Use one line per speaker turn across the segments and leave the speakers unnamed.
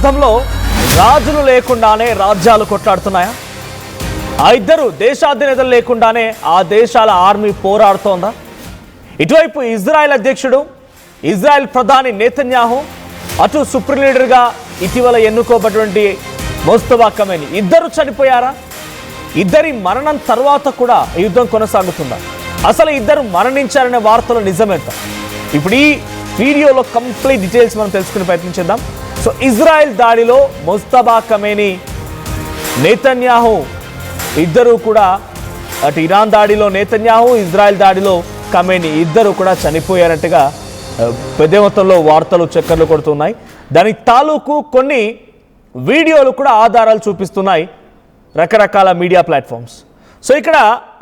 శతాబ్దంలో రాజులు లేకుండానే రాజ్యాలు కొట్లాడుతున్నాయా? ఆ ఇద్దరు దేశాధినేతలు లేకుండానే ఆ దేశాల ఆర్మీ పోరాడుతోందా? ఇటువైపు ఇజ్రాయెల్ అధ్యక్షుడు, ఇజ్రాయెల్ ప్రధాని నెతన్యాహు, అటు సుప్రీం లీడర్గా ఇటీవల ఎన్నుకోబడినటువంటి ముస్తఫా ఖమేనీ ఇద్దరు చనిపోయారా? ఇద్దరి మరణం తర్వాత కూడా యుద్ధం కొనసాగుతుందా? అసలు ఇద్దరు మరణించారనే వార్తలు నిజమేంట? ఇప్పుడు ఈ వీడియోలో కంప్లీట్ డీటెయిల్స్ మనం తెలుసుకునే ప్రయత్నం చేద్దాం. సో ఇజ్రాయెల్ దాడిలో ముస్తఫా ఖమేనీ, నెతన్యాహు ఇద్దరు కూడా, అటు ఇరాన్ దాడిలో నెతన్యాహు, ఇజ్రాయెల్ దాడిలో ఖమేనీ ఇద్దరు కూడా చనిపోయారట్టుగా పెద్ద మొత్తంలో వార్తలు చక్కర్లు కొడుతున్నాయి. దానికి తాలూకు కొన్ని వీడియోలు కూడా ఆధారాలు చూపిస్తున్నాయి రకరకాల మీడియా ప్లాట్ఫామ్స్. సో ఇక్కడ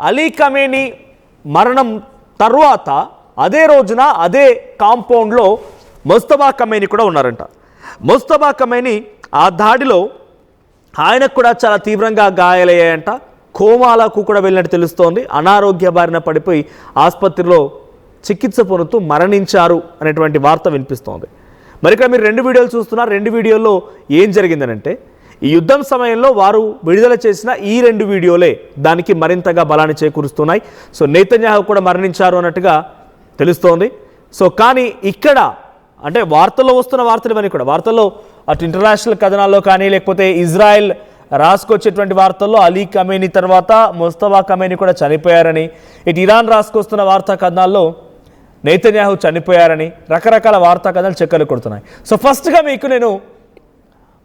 అలీ ఖమేనీ మరణం తర్వాత అదే రోజున అదే కాంపౌండ్లో ముస్తఫా ఖమేనీ కూడా ఉన్నారంట. ముస్తఫా ఖమేనీ ఆ దాడిలో ఆయనకు కూడా చాలా తీవ్రంగా గాయాలయ్యాయంట. కోమాలకు కూడా వెళ్ళినట్టు తెలుస్తోంది. అనారోగ్య బారిన పడిపోయి ఆసుపత్రిలో చికిత్స పొందుతూ మరణించారు అనేటువంటి వార్త వినిపిస్తోంది. మరి ఇక్కడ మీరు రెండు వీడియోలు చూస్తున్నారు. రెండు వీడియోల్లో ఏం జరిగిందనంటే, ఈ యుద్ధం సమయంలో వారు విడుదల చేసిన ఈ రెండు వీడియోలే దానికి మరింతగా బలాన్ని చేకూరుస్తున్నాయి. సో నెతన్యాహు కూడా మరణించారు అన్నట్టుగా తెలుస్తోంది. సో కానీ ఇక్కడ అంటే వార్తల్లో వస్తున్న వార్తలు ఇవన్నీ కూడా వార్తల్లో అటు ఇంటర్నేషనల్ కథనాల్లో కానీ లేకపోతే ఇజ్రాయెల్ రాసుకొచ్చేటువంటి వార్తల్లో అలీ ఖమేనీ తర్వాత ముస్తఫా ఖమేనీ కూడా చనిపోయారని, ఇటు ఇరాన్ రాసుకొస్తున్న వార్తా కథనాల్లో నెతన్యాహు చనిపోయారని రకరకాల వార్తా కథనాలు చక్కర్లు కొడుతున్నాయి. సో ఫస్ట్గా మీకు నేను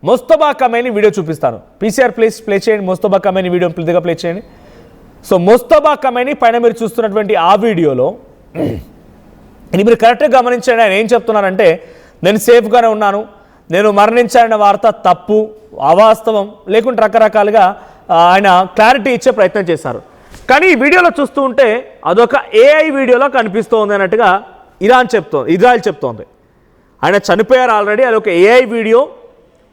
ముస్తఫా ఖమేనీ వీడియో చూపిస్తాను. పీసీఆర్ ప్లే చేయండి. ముస్తఫా ఖమేనీ వీడియో ప్లీజ్గా ప్లే చేయండి. సో ముస్తఫా ఖమేనీ పైన మీరు చూస్తున్నటువంటి ఆ వీడియోలో ఇది మీరు కరెక్ట్గా గమనించండి. ఆయన ఏం చెప్తున్నారంటే, నేను సేఫ్గానే ఉన్నాను, నేను మరణించాలన్న వార్త తప్పు, అవాస్తవం, లేకుంటే రకరకాలుగా ఆయన క్లారిటీ ఇచ్చే ప్రయత్నం చేశారు. కానీ ఈ వీడియోలో చూస్తూ ఉంటే అదొక ఏఐ వీడియోలో కనిపిస్తోంది అన్నట్టుగా ఇజ్రాయెల్ చెప్తోంది. ఆయన చనిపోయారు ఆల్రెడీ, అదొక ఏఐ వీడియో.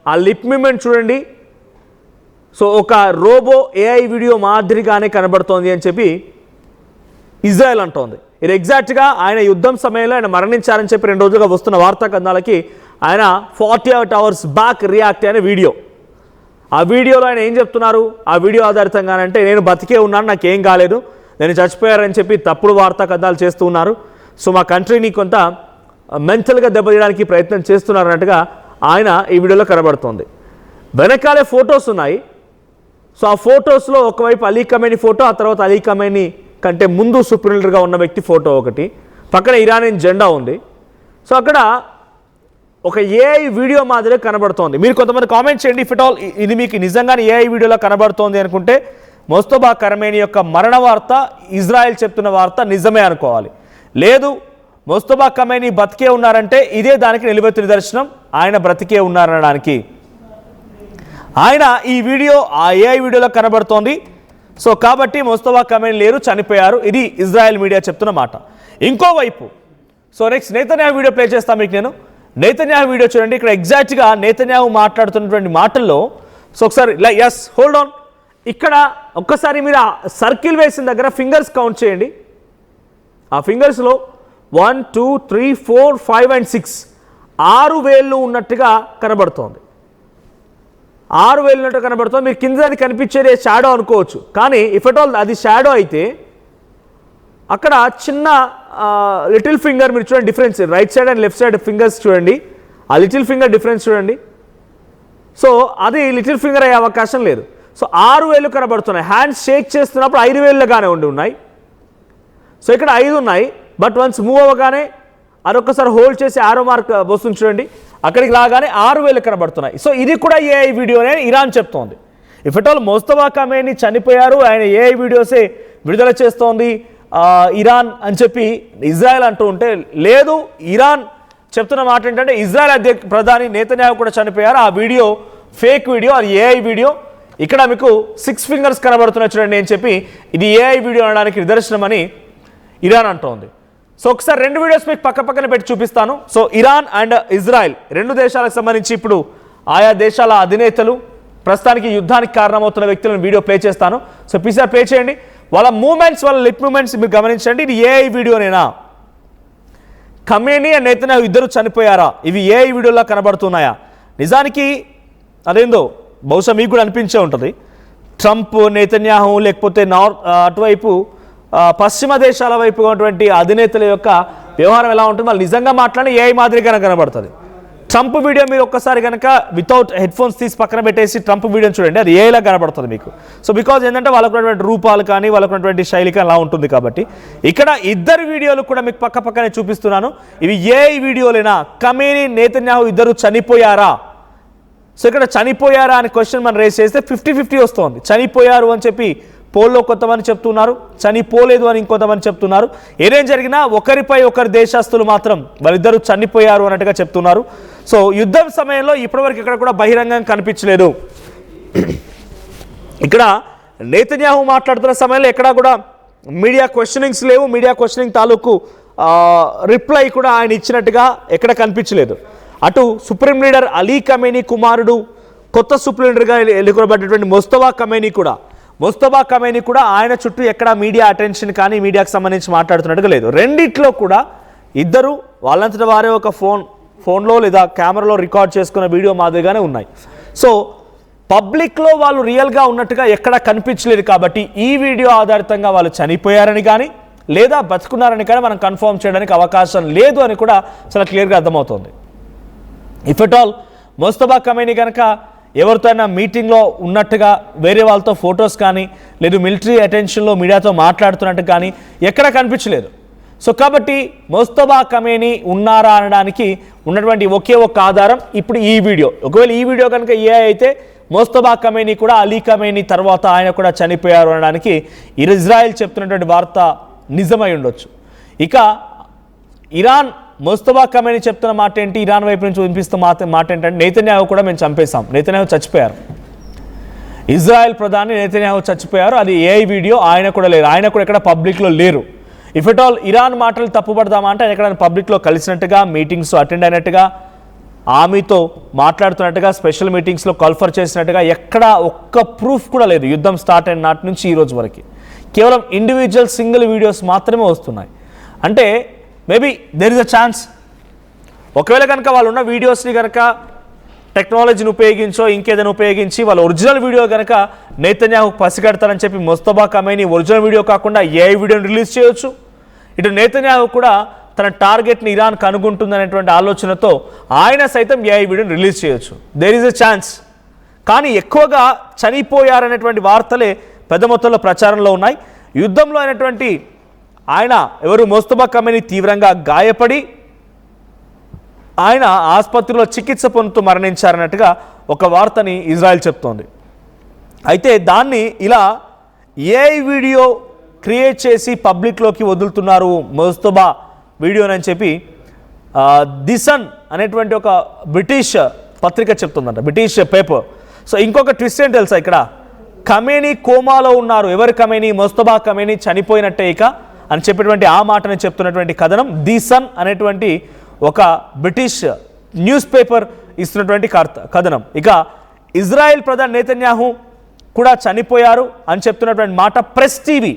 ఆ లిప్ మూమెంట్ చూడండి. సో ఒక రోబో ఏఐ వీడియో మాదిరిగానే కనబడుతోంది అని చెప్పి ఇజ్రాయెల్ అంటోంది. ఇది ఎగ్జాక్ట్గా ఆయన యుద్ధం సమయంలో ఆయన మరణించారని చెప్పి 2 రోజులుగా వస్తున్న వార్తా కథనాలకి ఆయన 48 hours బ్యాక్ రియాక్ట్ అయిన వీడియో. ఆ వీడియోలో ఆయన ఏం చెప్తున్నారు? ఆ వీడియో ఆధారితంగానంటే, నేను బతికే ఉన్నాను, నాకేం కాలేదు, నేను చచ్చిపోయారని చెప్పి తప్పుడు వార్తా కథనాలు చేస్తూ ఉన్నారు. సో మా కంట్రీని కొంత మెంటల్గా దెబ్బతీయడానికి ప్రయత్నం చేస్తున్నారు అన్నట్టుగా ఆయన ఈ వీడియోలో కనబడుతోంది. వెనకాలే ఫొటోస్ ఉన్నాయి. సో ఆ ఫొటోస్లో ఒకవైపు అలీ ఖమేనీ ఫోటో, ఆ తర్వాత అలీ ఖమేనీ కంటే ముందు సుప్రీం లీడర్గా ఉన్న వ్యక్తి ఫోటో ఒకటి, పక్కన ఇరానియన్ జెండా ఉంది. సో అక్కడ ఒక ఏఐ వీడియో మాదిరి కనబడుతోంది. మీరు కొంతమంది కామెంట్ చేయండి, ఇఫ్ ఇట్ ఆల్ ఇది మీకు నిజంగానే ఏఐ వీడియోలో కనబడుతోంది అనుకుంటే ముస్తఫా ఖమేనీ యొక్క మరణ వార్త, ఇజ్రాయెల్ చెప్తున్న వార్త నిజమే అనుకోవాలి. లేదు ముస్తఫా ఖమేనీ బతికే ఉన్నారంటే ఇదే దానికి నిలువెత్తు నిదర్శనం, ఆయన బ్రతికే ఉన్నారనడానికి. ఆయన ఈ వీడియో ఆ ఏఐ వీడియోలో కనబడుతోంది. సో కాబట్టి ముస్తఫా ఖమేనీ లేరు, చనిపోయారు. ఇది ఇజ్రాయెల్ మీడియా చెప్తున్న మాట. ఇంకోవైపు so next Netanyahu video play చేస్తాను మీకు నేను. నెతన్యాహు వీడియో చూడండి. ఇక్కడ ఎగ్జాక్ట్గా నెతన్యాహు మాట్లాడుతున్నటువంటి మాటల్లో సో ఒకసారి ఎస్ హోల్డ్ ఆన్, ఇక్కడ ఒక్కసారి మీరు ఆ సర్కిల్ వేసిన దగ్గర ఫింగర్స్ కౌంట్ చేయండి. ఆ ఫింగర్స్లో 1 2 3 4 5 and 6 6 వేళ్ళు ఉన్నట్టుగా కనబడుతోంది. 6 వేలు ఉన్నట్టుగా కనబడుతుంది. మీరు కింద అది కనిపించేది షాడో అనుకోవచ్చు, కానీ ఇఫ్ ఎట్ ఆల్ అది షాడో అయితే అక్కడ చిన్న లిటిల్ ఫింగర్ మీరు చూడండి, difference right side and left side fingers చూడండి, ఆ లిటిల్ ఫింగర్ డిఫరెన్స్ చూడండి. సో అది లిటిల్ ఫింగర్ అయ్యే అవకాశం లేదు. సో 6 వేలు కనబడుతున్నాయి. హ్యాండ్స్ షేక్ చేస్తున్నప్పుడు 5 వేలుగానే ఉన్నాయి. సో ఇక్కడ 5 ఉన్నాయి, బట్ వన్స్ మూవ్ అవ్వగానే అదొక్కసారి హోల్డ్ చేసి ఆరో మార్క్ వస్తుంది చూడండి, అక్కడికి లాగానే 6 వేలు కనబడుతున్నాయి. సో ఇది కూడా ఏఐ వీడియోనే ఇరాన్ చెప్తోంది. If at all Mustafa Khamenei చనిపోయారు, ఆయన ఏఐ వీడియోసే విడుదల చేస్తోంది ఇరాన్ అని చెప్పి ఇజ్రాయెల్ అంటూ ఉంటే, లేదు ఇరాన్ చెప్తున్న మాట ఏంటంటే ఇజ్రాయెల్ ప్రధాని నెతన్యాహు కూడా చనిపోయారు, ఆ వీడియో ఫేక్ వీడియో, అది ఏఐ వీడియో. ఇక్కడ మీకు 6 ఫింగర్స్ కనబడుతున్నాయి చూడండి అని చెప్పి ఇది ఏఐ వీడియో అనడానికి నిదర్శనం అని ఇరాన్ అంటోంది. సో ఒకసారి 2 వీడియోస్ మీకు పక్కన పెట్టి చూపిస్తాను. సో ఇరాన్ అండ్ ఇజ్రాయెల్ 2 దేశాలకు సంబంధించి ఇప్పుడు ఆయా దేశాల అధినేతలు, ప్రస్తుతానికి యుద్ధానికి కారణమవుతున్న వ్యక్తులను వీడియో ప్లే చేస్తాను. సో పీసీఆర్ ప్లే చేయండి. వాళ్ళ మూమెంట్స్, వాళ్ళ లిప్ మూమెంట్స్ మీరు గమనించండి. ఇది ఏఐ వీడియోనేనా? ఖమేనీ అండ్ నెతన్యాహు ఇద్దరు చనిపోయారా? ఇవి ఏఐ వీడియోలో కనబడుతున్నాయా? నిజానికి అదేందో బహుశా మీకు కూడా అనిపించే ఉంటుంది. ట్రంప్, నెతన్యాహు లేకపోతే అటువైపు పశ్చిమ దేశాల వైపు ఉన్నటువంటి అధినేతల యొక్క వ్యవహారం ఎలా ఉంటుంది, వాళ్ళు నిజంగా మాట్లాడిన ఏఐ మాదిరిగానే కనబడుతుంది. ట్రంప్ వీడియో మీరు ఒక్కసారి కనుక వితౌట్ హెడ్ ఫోన్స్ తీసి పక్కన పెట్టేసి ట్రంప్ వీడియోని చూడండి, అది ఏఐలా కనబడుతుంది మీకు. సో బికాజ్ ఏంటంటే వాళ్ళకున్నటువంటి రూపాలు కానీ వాళ్ళకున్నటువంటి శైలి కానీ అలా ఉంటుంది. కాబట్టి ఇక్కడ ఇద్దరు వీడియోలు కూడా మీకు పక్కనే చూపిస్తున్నాను. ఇవి ఏఐ వీడియోలేనా? ఖమేనీ, నెతన్యాహు ఇద్దరు చనిపోయారా? సో ఇక్కడ చనిపోయారా అని క్వశ్చన్ మనం రేస్ చేస్తే 50-50 వస్తుంది. చనిపోయారు అని చెప్పి పోల్లో కొంతమంది చెప్తున్నారు, చనిపోలేదు అని ఇంకొంతమంది చెప్తున్నారు. ఏదేం జరిగినా ఒకరిపై ఒకరు దేశస్తులు మాత్రం వాళ్ళిద్దరూ చనిపోయారు అన్నట్టుగా చెప్తున్నారు. సో యుద్ధం సమయంలో ఇప్పటివరకు ఇక్కడ కూడా బహిరంగంగా కనిపించలేదు. ఇక్కడ నెతన్యాహు మాట్లాడుతున్న సమయంలో ఎక్కడా కూడా మీడియా క్వశ్చనింగ్స్ లేవు. మీడియా క్వశ్చనింగ్ తాలూకు రిప్లై కూడా ఆయన ఇచ్చినట్టుగా ఎక్కడ కనిపించలేదు. అటు సుప్రీం లీడర్ అలీ ఖమేనీ కుమారుడు, కొత్త సుప్రీం లీడర్గా ఎన్నుకోబడినటువంటి ముస్తఫా ఖమేనీ కూడా ఆయన చుట్టూ ఎక్కడ మీడియా అటెన్షన్ కానీ మీడియాకు సంబంధించి మాట్లాడుతున్నట్టుగా లేదు. రెండిట్లో కూడా ఇద్దరు వాళ్ళంతట వారే ఒక ఫోన్లో లేదా కెమెరాలో రికార్డ్ చేసుకున్న వీడియో మాదిరిగానే ఉన్నాయి. సో పబ్లిక్లో వాళ్ళు రియల్గా ఉన్నట్టుగా ఎక్కడ కనిపించలేదు. కాబట్టి ఈ వీడియో ఆధారితంగా వాళ్ళు చనిపోయారని కానీ లేదా బతుకున్నారని కానీ మనం కన్ఫర్మ్ చేయడానికి అవకాశం లేదు అని కూడా చాలా క్లియర్గా అర్థమవుతుంది. If at all Mustafa Khamenei కనుక ఎవరితో అయినా మీటింగ్లో ఉన్నట్టుగా వేరే వాళ్ళతో ఫొటోస్ కానీ లేదు మిలిటరీ అటెన్షన్లో మీడియాతో మాట్లాడుతున్నట్టు కానీ ఎక్కడ కనిపించలేదు. సో కాబట్టి ముస్తఫా ఖమేనీ ఉన్నారా అనడానికి ఉన్నటువంటి ఒకే ఒక ఆధారం ఇప్పుడు ఈ వీడియో. ఒకవేళ ఈ వీడియో కనుక ఏ అయితే ముస్తఫా ఖమేనీ కూడా అలీ ఖమేనీ తర్వాత ఆయన కూడా చనిపోయారు అనడానికి ఇజ్రాయెల్ చెప్తున్నటువంటి వార్త నిజమై ఉండొచ్చు. ఇక ఇరాన్ ముస్తఫా ఖమేనీ చెప్తున్న మాట ఏంటి, ఇరాన్ వైపు నుంచి వినిపిస్తున్న మాట ఏంటంటే నెతన్యాహు కూడా మేము చంపేశాం, నెతన్యాహు చచ్చిపోయారు. ఇజ్రాయెల్ ప్రధాని నెతన్యాహు చచ్చిపోయారు. అది ఏఐ వీడియో, ఆయన కూడా లేరు, ఆయన కూడా ఎక్కడ పబ్లిక్లో లేరు. ఇఫ్ ఎట్ ఆల్ ఇరాన్ మాటలు తప్పుపడదామా అంటే ఆయన ఎక్కడ పబ్లిక్లో కలిసినట్టుగా, మీటింగ్స్ అటెండ్ అయినట్టుగా, ఆమెతో మాట్లాడుతున్నట్టుగా, స్పెషల్ మీటింగ్స్లో కాల్ఫర్ చేసినట్టుగా ఎక్కడ ఒక్క ప్రూఫ్ కూడా లేదు. యుద్ధం స్టార్ట్ అయిన నాటి నుంచి ఈ రోజు వరకు కేవలం ఇండివిజువల్ సింగిల్ వీడియోస్ మాత్రమే వస్తున్నాయి. అంటే maybe there is a chance ఒకవేళ కనుక వాళ్ళు ఉన్న వీడియోస్ని కనుక టెక్నాలజీని ఉపయోగించో ఇంకేదైనా ఉపయోగించి వాళ్ళ ఒరిజినల్ వీడియో కనుక నెతన్యాహు పసిగడతారని చెప్పి ముస్తఫా ఖమేనీ ఒరిజినల్ వీడియో కాకుండా ఏఐ వీడియోని రిలీజ్ చేయొచ్చు. ఇటు నెతన్యాహు కూడా తన టార్గెట్ని ఇరాన్ కనుగొంటుందనేటువంటి ఆలోచనతో ఆయన సైతం ఏఐ వీడియోని రిలీజ్ చేయొచ్చు. There is a chance. కానీ ఎక్కువగా చనిపోయారనేటువంటి వార్తలే పెద్ద మొత్తంలో ప్రచారంలో ఉన్నాయి. యుద్ధంలో అయినటువంటి ఆయన ఎవరు ముస్తఫా ఖమేనీ తీవ్రంగా గాయపడి ఆయన ఆసుపత్రిలో చికిత్స పొందుతూ మరణించారన్నట్టుగా ఒక వార్తని ఇజ్రాయెల్ చెప్తోంది. అయితే దాన్ని ఇలా ఏఐ వీడియో క్రియేట్ చేసి పబ్లిక్లోకి వదులుతున్నారు ముస్తఫా వీడియోనని చెప్పి ది సన్ అనేటువంటి ఒక బ్రిటిష్ పత్రిక చెప్తుందంట, బ్రిటిష్ పేపర్. సో ఇంకొక ట్విస్ట్ ఏంటి తెలుసా, ఇక్కడ ఖమేనీ కోమాలో ఉన్నారు. ఎవరు ఖమేనీ? ముస్తఫా ఖమేనీ చనిపోయినట్టే ఇక అని చెప్పేటువంటి ఆ మాటని చెప్తున్నటువంటి కథనం ది సన్ అనేటువంటి ఒక బ్రిటిష్ న్యూస్ పేపర్ ఇస్తున్నటువంటి కథనం. ఇక ఇజ్రాయెల్ ప్రధాని నెతన్యాహు కూడా చనిపోయారు అని చెప్తున్నటువంటి మాట press TV.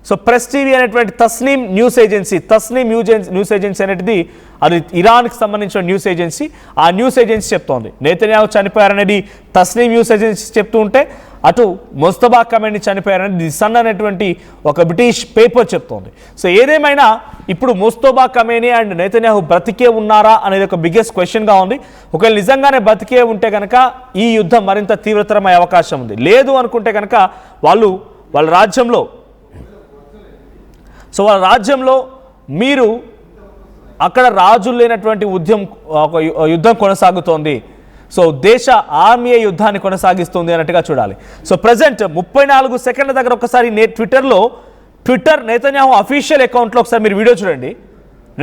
So press TV అనేటువంటి తస్నీమ్ న్యూస్ ఏజెన్సీ అనేటిది అది ఇరాన్కి సంబంధించిన న్యూస్ ఏజెన్సీ. ఆ న్యూస్ ఏజెన్సీ చెప్తోంది నెతన్యాహు చనిపోయారనేది తస్నీమ్ న్యూస్ ఏజెన్సీ చెప్తూ ఉంటే అటు ముస్తఫా ఖమేనీ చనిపోయారనేది ది సన్ అనేటువంటి ఒక బ్రిటిష్ పేపర్ చెప్తోంది. సో ఏదేమైనా ఇప్పుడు ముస్తఫా ఖమేనీ అండ్ నెతన్యాహు బ్రతికే ఉన్నారా అనేది ఒక బిగ్గెస్ట్ క్వశ్చన్గా ఉంది. ఒకవేళ నిజంగానే బ్రతికే ఉంటే కనుక ఈ యుద్ధం మరింత తీవ్రతరమయ్యే అవకాశం ఉంది. లేదు అనుకుంటే కనుక వాళ్ళ రాజ్యంలో మీరు అక్కడ రాజులు లేనటువంటి యుద్ధం కొనసాగుతోంది. సో దేశ ఆర్మీ యుద్ధాన్ని కొనసాగిస్తుంది అన్నట్టుగా చూడాలి. సో ప్రజెంట్ 34 సెకండ్ల దగ్గర ఒకసారి ట్విట్టర్ నెతన్యాహు అఫీషియల్ అకౌంట్లో ఒకసారి మీరు వీడియో చూడండి.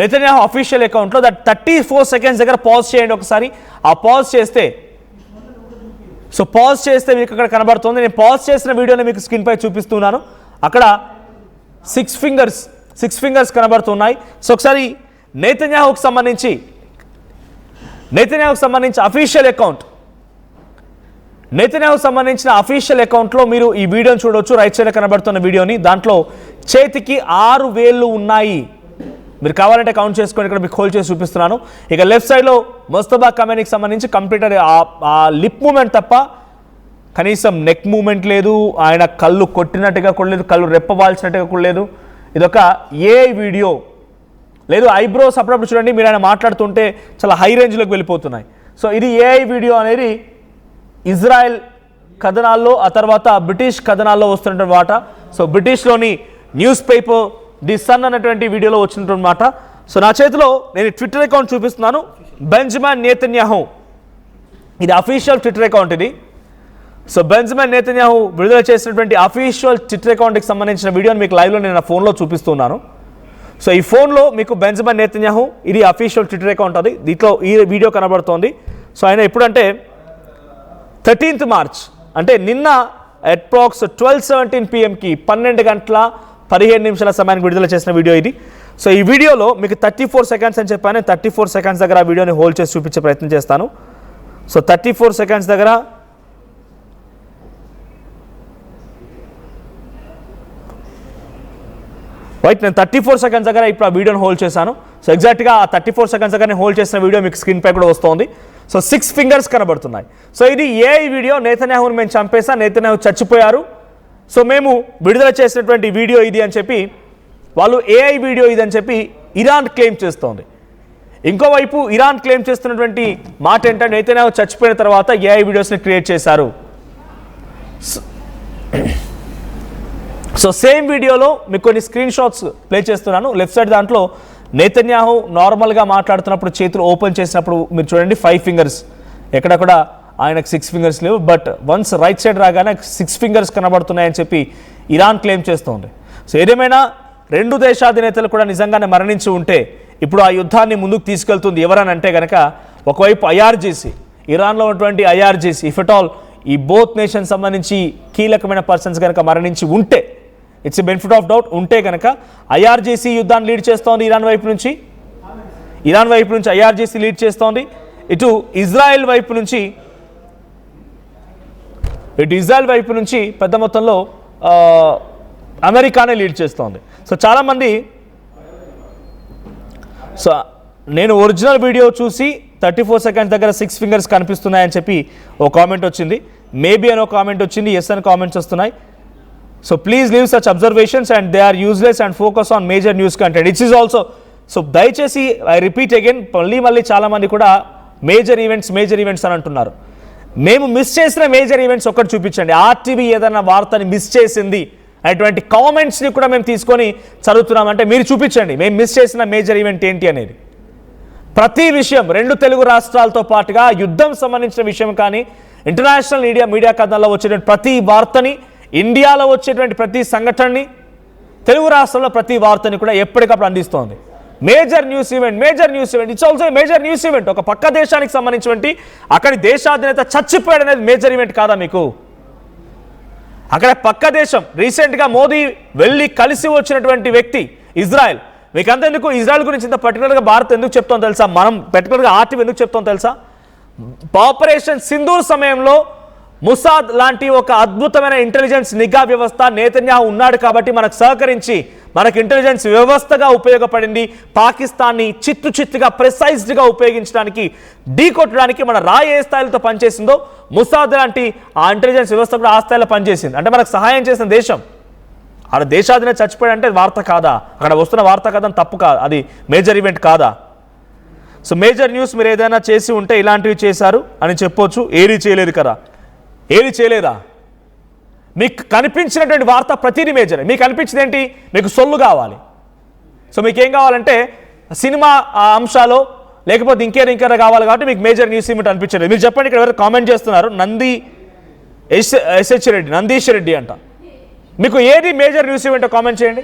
నెతన్యాహు అఫీషియల్ అకౌంట్లో 34 సెకండ్స్ దగ్గర పాజ్ చేయండి ఒకసారి. ఆ పాజ్ చేస్తే మీకు అక్కడ కనబడుతుంది. నేను పాజ్ చేసిన వీడియోని మీకు స్క్రీన్ పై చూపిస్తున్నాను. అక్కడ 6 ఫింగర్స్ కనబడుతున్నాయి. సో ఒకసారి నెతన్యాహుకు సంబంధించి నెతన్యాహుకు సంబంధించిన అఫీషియల్ అకౌంట్లో మీరు ఈ వీడియోని చూడవచ్చు. రైట్ సైడ్ కనబడుతున్న వీడియోని, దాంట్లో చేతికి 6 వేళ్ళు ఉన్నాయి. మీరు కావాలంటే కౌంట్ చేసుకోండి, ఇక్కడ మీకు హోల్డ్ చేసి చూపిస్తున్నాను. ఇక లెఫ్ట్ సైడ్లో ముస్తఫా కమేనీకి సంబంధించి కంప్యూటర్ ఆ లిప్ మూమెంట్ తప్ప కనీసం నెక్ మూమెంట్ లేదు, ఆయన కళ్ళు కొట్టినట్టుగా కూడా లేదు, కళ్ళు రెప్పవాల్సినట్టుగా కూడా లేదు. ఇదొక ఏఐ వీడియో. లేదు ఐబ్రోస్ అప్పుడప్పుడు చూడండి మీరు ఆయన మాట్లాడుతుంటే చాలా హై రేంజ్లోకి వెళ్ళిపోతున్నాయి. సో ఇది ఏఐ వీడియో అనేది ఇజ్రాయెల్ కథనాల్లో ఆ తర్వాత బ్రిటిష్ కథనాల్లో వస్తున్నటువంటి మాట. సో బ్రిటిష్లోని న్యూస్ పేపర్ ది సన్ అన్నటువంటి వీడియోలో వచ్చినటువంటి మాట. సో నా చేతిలో నేను ట్విట్టర్ అకౌంట్ చూపిస్తున్నాను, బెంజమిన్ నెతన్యాహు. ఇది అఫీషియల్ ట్విట్టర్ అకౌంట్ ఇది. సో బెంజమిన్ నెతన్యాహు విడుదల చేసినటువంటి అఫీషియల్ ట్విట్టర్ అకౌంట్కి సంబంధించిన వీడియోని మీకు లైవ్లో నేను నా ఫోన్లో చూపిస్తున్నాను. సో ఈ ఫోన్లో మీకు బెంజమిన్ నెతన్యాహు ఇది అఫీషియల్ ట్విట్టర్ అకౌంట్ అది, దీంట్లో ఈ వీడియో కనబడుతోంది. సో ఆయన ఎప్పుడంటే 13th మార్చ్ అంటే నిన్న అప్రాక్స్ 12:17 PM 12:15 సమయానికి విడుదల చేసిన వీడియో ఇది. సో ఈ వీడియోలో మీకు 34 సెకండ్స్ అని చెప్పాను. 34 సెకండ్స్ దగ్గర ఆ వీడియోని హోల్డ్ చేసి చూపించే ప్రయత్నం చేస్తాను. సో 34 సెకండ్స్ దగ్గర రైట్, నేను 34 సెకండ్స్ దగ్గర ఇప్పుడు ఆ వీడియోని హోల్డ్ చేశాను. సో ఎగ్జాక్ట్గా ఆ 34 సెకండ్స్ దగ్గర నేను హోల్డ్ చేసిన వీడియో మీకు స్క్రీన్ పై కూడా వస్తుంది. సో 6 ఫింగర్స్ కనబడుతున్నాయి. సో ఇది ఏఐ వీడియో. నెతన్యాహుని మేము చంపేసాం, నెతన్యాహు చచ్చిపోయారు, సో మేము విడుదల చేసినటువంటి వీడియో ఇది అని చెప్పి వాళ్ళు ఏఐ వీడియో ఇది అని చెప్పి ఇరాన్ క్లెయిమ్ చేస్తోంది. ఇంకోవైపు ఇరాన్ క్లెయిమ్ చేస్తున్నటువంటి మాట ఏంటంటే నెతన్యాహు చచ్చిపోయిన తర్వాత ఏఐ వీడియోస్ని క్రియేట్ చేశారు. సో సేమ్ వీడియోలో మీకు కొన్ని స్క్రీన్ షాట్స్ ప్లే చేస్తున్నాను. లెఫ్ట్ సైడ్ దాంట్లో నెతన్యాహు నార్మల్గా మాట్లాడుతున్నప్పుడు చేతులు ఓపెన్ చేసినప్పుడు మీరు చూడండి 5 ఫింగర్స్, ఎక్కడ కూడా ఆయనకు 6 ఫింగర్స్ లేవు. బట్ వన్స్ రైట్ సైడ్ రాగానే 6 ఫింగర్స్ కనబడుతున్నాయని చెప్పి ఇరాన్ క్లెయిమ్ చేస్తోంది. సో ఏదేమైనా 2 దేశాధినేతలు కూడా నిజంగానే మరణించి ఉంటే ఇప్పుడు ఆ యుద్ధాన్ని ముందుకు తీసుకెళ్తుంది ఎవరని అంటే కనుక ఒకవైపు ఐఆర్జీసీ, ఇరాన్లో ఉన్నటువంటి ఐఆర్జీసీ, ఇఫ్ ఎట్ ఆల్ ఈ బోత్ నేషన్ సంబంధించి కీలకమైన పర్సన్స్ కనుక మరణించి ఉంటే, ఇట్స్ బెనిఫిట్ ఆఫ్ డౌట్ ఉంటే కనుక ఐఆర్జీసీ యుద్ధాన్ని లీడ్ చేస్తోంది ఇరాన్ వైపు నుంచి ఐఆర్జీసీ లీడ్ చేస్తోంది. ఇటు ఇజ్రాయెల్ వైపు నుంచి పెద్ద మొత్తంలో అమెరికానే లీడ్ చేస్తోంది. సో చాలామంది సో నేను ఒరిజినల్ వీడియో చూసి 34 సెకండ్స్ దగ్గర 6 ఫింగర్స్ కనిపిస్తున్నాయని చెప్పి ఓ కామెంట్ వచ్చింది, మేబీ అని ఒక కామెంట్ వచ్చింది, ఎస్ అని కామెంట్స్ వస్తున్నాయి. So please leave such observations and they are useless and focus on major news content. It's is also so దయచేసి ఐ రిపీట్ అగైన్, మళ్ళీ చాలామంది కూడా మేజర్ ఈవెంట్స్ అని అంటున్నారు. మేము మిస్ చేసిన మేజర్ ఈవెంట్స్ ఒక్కటి చూపించండి. ఆర్టీవీ ఏదైనా వార్తని మిస్ చేసింది అనేటువంటి కామెంట్స్ని కూడా మేము తీసుకొని చదువుతున్నామంటే మీరు చూపించండి మేము మిస్ చేసిన మేజర్ ఈవెంట్ ఏంటి అనేది. ప్రతి విషయం 2 తెలుగు రాష్ట్రాలతో పాటుగా యుద్ధం సంబంధించిన విషయం కానీ ఇంటర్నేషనల్ మీడియా కథనాల్లో వచ్చేటువంటి ప్రతి వార్తని, ఇండియాలో వచ్చేటువంటి ప్రతి సంఘటనని, తెలుగు రాష్ట్రంలో ప్రతి వార్తని కూడా ఎప్పటికప్పుడు అందిస్తోంది. Major news event it's also major news event. ఒక పక్క దేశానికి సంబంధించినటువంటి అక్కడి దేశాధినేత చచ్చిపోయాడు అనేది మేజర్ ఈవెంట్ కాదా మీకు? అక్కడ పక్క దేశం రీసెంట్గా మోదీ వెళ్ళి కలిసి వచ్చినటువంటి వ్యక్తి ఇజ్రాయెల్. మీకు అంతెందుకు ఇజ్రాయెల్ గురించి ఇంత పర్టికులర్గా భారత్ ఎందుకు చెప్తాం తెలుసా? మనం పర్టికులర్గా ఆర్టీవీ ఎందుకు చెప్తాం తెలుసా? ఆపరేషన్ సింధూర్ సమయంలో ముసాద్ లాంటి ఒక అద్భుతమైన ఇంటెలిజెన్స్ నిఘా వ్యవస్థ నెతన్యాహు ఉన్నాడు కాబట్టి మనకు సహకరించి మనకు ఇంటెలిజెన్స్ వ్యవస్థగా ఉపయోగపడింది. పాకిస్తాన్ని చిత్తుగా ప్రెసైజ్డ్గా ఉపయోగించడానికి, ఢీకొట్టడానికి మన రాయి ఏ స్థాయిలతో పనిచేసిందో ముసాద్ లాంటి ఆ ఇంటెలిజెన్స్ వ్యవస్థ కూడా ఆ స్థాయిలో పనిచేసింది. అంటే మనకు సహాయం చేసిన దేశం. అక్కడ దేశాధినేత చచ్చిపోయాడంటే వార్త కాదా? అక్కడ వస్తున్న వార్త కాదని తప్పు కాదు, అది మేజర్ ఈవెంట్ కాదా? సో మేజర్ న్యూస్ మీరు ఏదైనా చేసి ఉంటే ఇలాంటివి చేశారు అని చెప్పొచ్చు. ఏది చేయలేదు కదా, ఏది చేయలేదా? మీకు కనిపించినటువంటి వార్త ప్రతిదీ మేజర్. మీకు అనిపించింది ఏంటి? మీకు సొల్లు కావాలి. సో మీకు ఏం కావాలంటే సినిమా అంశాలు లేకపోతే ఇంకేదో కావాలి కాబట్టి మీకు మేజర్ న్యూస్ ఈవెంట్ అనిపించలేదు. మీరు చెప్పండి, ఇక్కడ ఎవరు కామెంట్ చేస్తున్నారు? నందీష్ రెడ్డి అంట. మీకు ఏది మేజర్ న్యూస్ ఈవెంట్ కామెంట్ చేయండి.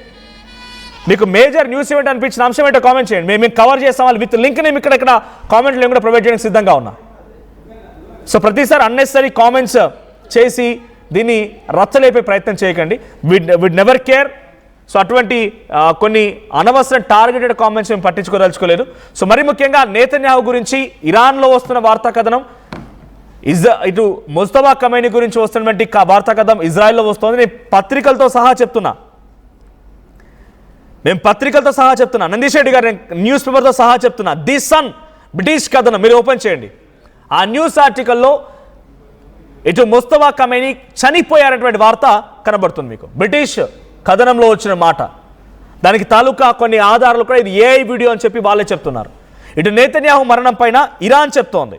మీకు మేజర్ న్యూస్ ఈవెంట్ అనిపించిన అంశం ఏంటో కామెంట్ చేయండి. మేము కవర్ చేస్తాం వాళ్ళు విత్ లింక్ నేను ఇక్కడ కామెంట్లు కూడా ప్రొవైడ్ చేయడానికి సిద్ధంగా ఉన్నా. సో ప్రతిసారి అన్నెసరీ కామెంట్స్ చేసి దీన్ని రచ్చలేపే ప్రయత్నం చేయకండి. విడ్ నెవర్ కేర్. సో అటువంటి కొన్ని అనవసరం టార్గెటెడ్ కామెంట్స్ మేము పట్టించుకోదలుచుకోలేదు. సో మరి ముఖ్యంగా నెతన్యాహు గురించి ఇరాన్లో వస్తున్న వార్తా కథనం, ఇటు ముస్తఫా కమేనీ గురించి వస్తున్నటువంటి వార్తా కథనం ఇజ్రాయెల్లో వస్తుంది. నేను పత్రికలతో సహా చెప్తున్నా, నందీష్ రెడ్డి గారు న్యూస్ పేపర్తో సహా చెప్తున్నా. ది సన్ బ్రిటిష్ కథనం మీరు ఓపెన్ చేయండి. ఆ న్యూస్ ఆర్టికల్లో ఇటు ముస్తఫా ఖమేనీ చనిపోయారనేటువంటి వార్త కనబడుతుంది మీకు. బ్రిటిష్ కథనంలో వచ్చిన మాట, దానికి తాలూకా కొన్ని ఆధారాలు కూడా ఇది ఏఐ వీడియో అని చెప్పి వాళ్ళే చెప్తున్నారు. ఇటు నెతన్యాహు మరణం పైన ఇరాన్ చెప్తోంది.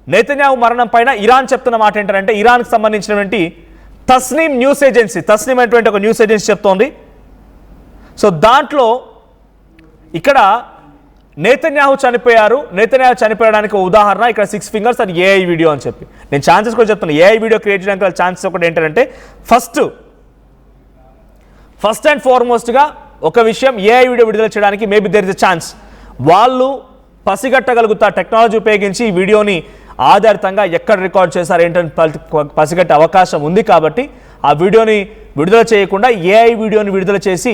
నెతన్యాహు మరణం పైన ఇరాన్ చెప్తున్న మాట ఏంటంటే, ఇరాన్కి సంబంధించినటువంటి తస్నీమ్ న్యూస్ ఏజెన్సీ, తస్నీమ్ అనేటువంటి ఒక న్యూస్ ఏజెన్సీ చెప్తోంది. సో దాంట్లో ఇక్కడ నెతన్యాహు చనిపోయడానికి ఉదాహరణ ఇక్కడ 6 fingers అది ఏఐ వీడియో అని చెప్పి. నేను ఛాన్సెస్ కూడా చెప్తాను. ఏఐ వీడియో క్రియేట్ చేయడానికి ఛాన్సెస్ ఒకటి ఏంటంటే, ఫస్ట్ అండ్ ఫార్మోస్ట్గా ఒక విషయం, ఏఐ వీడియో విడుదల చేయడానికి maybe there is a chance వాళ్ళు పసిగట్టగలుగుతారు. టెక్నాలజీ ఉపయోగించి ఈ వీడియోని ఆధారితంగా ఎక్కడ రికార్డ్ చేశారు ఏంటని పసిగట్టే అవకాశం ఉంది. కాబట్టి ఆ వీడియోని విడుదల చేయకుండా ఏఐ వీడియోని విడుదల చేసి